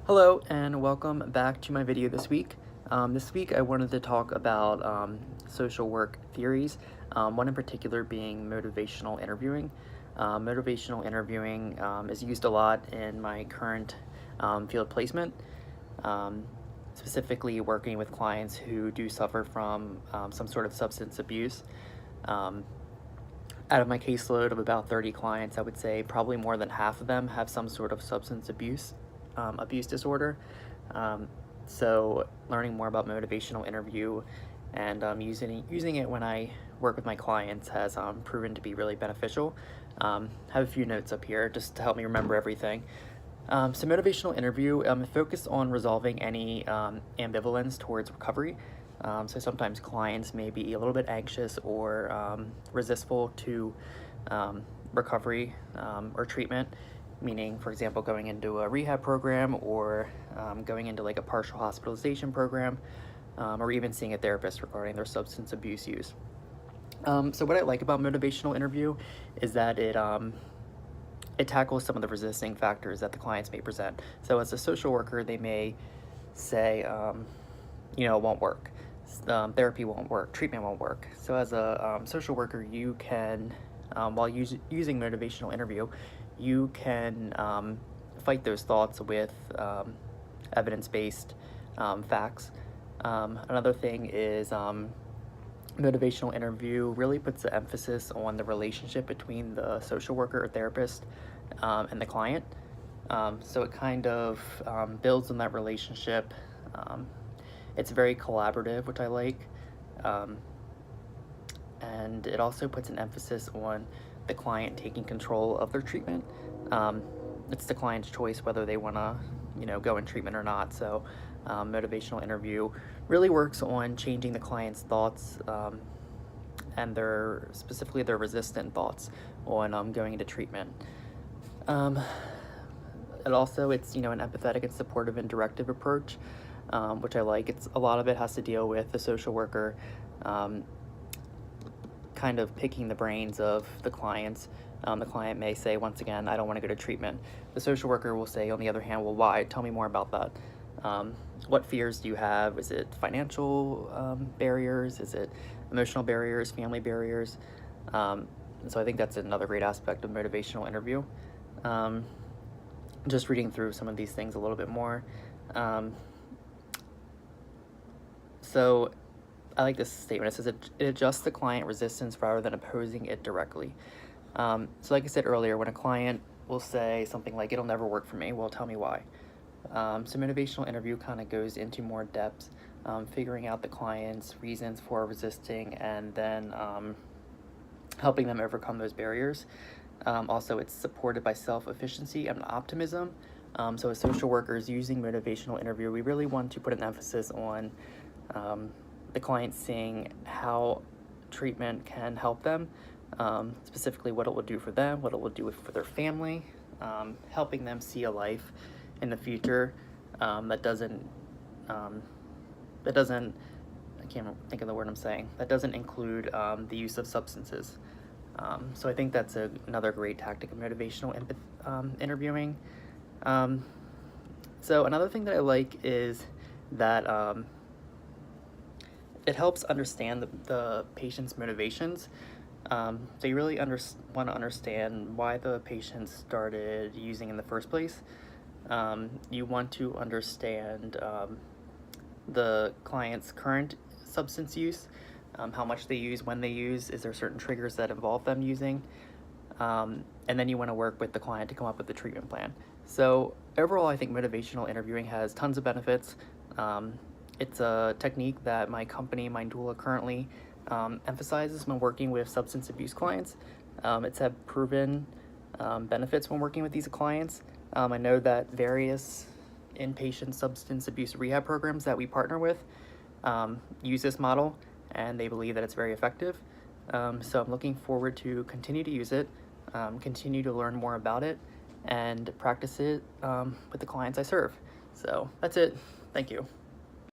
Hello and welcome back to my video this week. This week I wanted to talk about social work theories, one in particular being motivational interviewing. Motivational interviewing is used a lot in my current field placement, specifically working with clients who do suffer from some sort of substance abuse. Out of my caseload of about 30 clients, I would say probably more than half of them have some sort of substance abuse disorder. So learning more about motivational interview and using it when I work with my clients has proven to be really beneficial. Have a few notes up here just to help me remember everything. So motivational interview focused on resolving any ambivalence towards recovery. So sometimes clients may be a little bit anxious or resistful to recovery or treatment, meaning, for example, going into a rehab program or going into like a partial hospitalization program, or even seeing a therapist regarding their substance abuse use. So what I like about motivational interview is that it tackles some of the resisting factors that the clients may present. So as a social worker, they may say, it won't work. Therapy won't work, treatment won't work. So as a social worker, you can, while using motivational interview, you can fight those thoughts with evidence-based facts. Another thing is motivational interview really puts the emphasis on the relationship between the social worker or therapist and the client. So it kind of builds on that relationship. It's very collaborative, which I like. And it also puts an emphasis on the client taking control of their treatment. It's the client's choice whether they want to, go in treatment or not. So motivational interview really works on changing the client's thoughts and specifically their resistant thoughts on going into treatment. It's an empathetic and supportive and directive approach, which I like. A lot of it has to deal with the social worker kind of picking the brains of the clients. The client may say, once again, I don't want to go to treatment. The social worker will say, on the other hand, well, why? Tell me more about that. What fears do you have? Is it financial barriers? Is it emotional barriers, family barriers? So I think that's another great aspect of motivational interview. Just reading through some of these things a little bit more. So I like this statement. It says it adjusts the client resistance rather than opposing it directly. So like I said earlier, when a client will say something like, it'll never work for me, well, tell me why. So motivational interview kind of goes into more depth, figuring out the client's reasons for resisting and then helping them overcome those barriers. Also, it's supported by self-efficiency and optimism. So as social workers using motivational interview, we really want to put an emphasis on the client seeing how treatment can help them, specifically what it will do for them, what it will do for their family, helping them see a life in the future that doesn't, I can't think of the word I'm saying, that doesn't include the use of substances. So I think that's another great tactic of motivational interviewing. So another thing that I like is that it helps understand the patient's motivations. So you really want to understand why the patient started using in the first place. You want to understand the client's current substance use, how much they use, when they use, is there certain triggers that involve them using, and then you want to work with the client to come up with the treatment plan. So overall, I think motivational interviewing has tons of benefits. It's a technique that my company, my doula, currently emphasizes when working with substance abuse clients. It's had proven benefits when working with these clients. I know that various inpatient substance abuse rehab programs that we partner with use this model, and they believe that it's very effective. So I'm looking forward to continue to use it, continue to learn more about it, and practice it with the clients I serve. So that's it. Thank you.